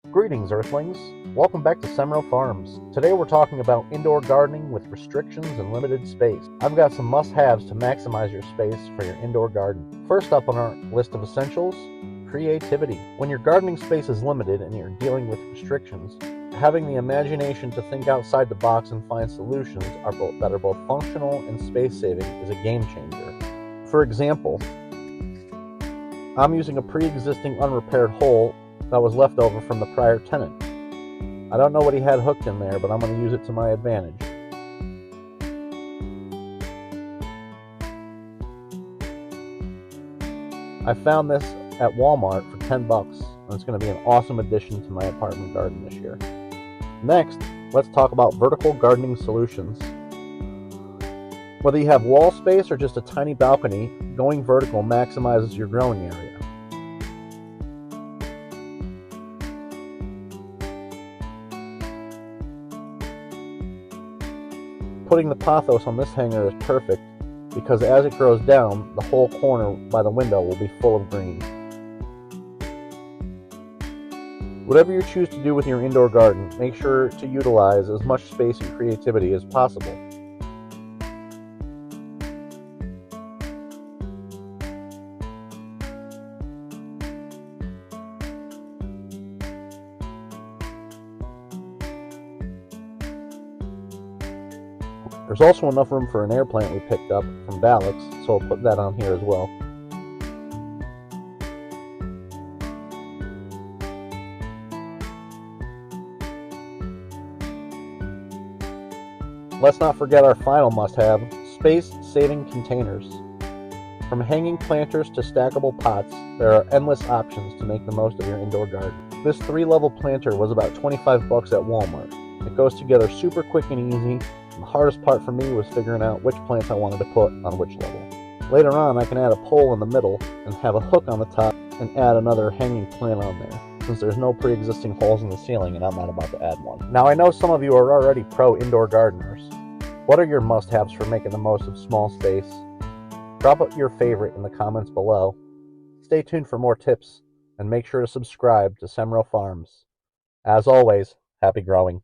Greetings, Earthlings! Welcome back to Semrow Farms. Today we're talking about indoor gardening with restrictions and limited space. I've got some must-haves to maximize your space for your indoor garden. First up on our list of essentials, creativity. When your gardening space is limited and you're dealing with restrictions, having the imagination to think outside the box and find solutions that are both functional and space-saving is a game changer. For example, I'm using a pre-existing unrepaired hole that was left over from the prior tenant. I don't know what he had hooked in there, but I'm going to use it to my advantage. I found this at Walmart for 10 bucks, and it's going to be an awesome addition to my apartment garden this year. Next, let's talk about vertical gardening solutions. Whether you have wall space or just a tiny balcony, going vertical maximizes your growing area. Putting the pothos on this hanger is perfect because as it grows down, the whole corner by the window will be full of green. Whatever you choose to do with your indoor garden, make sure to utilize as much space and creativity as possible. There's also enough room for an air plant we picked up from Balix, so I'll put that on here as well. Let's not forget our final must-have, space-saving containers. From hanging planters to stackable pots, there are endless options to make the most of your indoor garden. This 3-level planter was about 25 bucks at Walmart. It goes together super quick and easy. The hardest part for me was figuring out which plants I wanted to put on which level. Later on, I can add a pole in the middle and have a hook on the top and add another hanging plant on there, since there's no pre-existing holes in the ceiling and I'm not about to add one. Now I know some of you are already pro indoor gardeners. What are your must-haves for making the most of small space? Drop out your favorite in the comments below. Stay tuned for more tips and make sure to subscribe to Semrow Farms. As always, happy growing.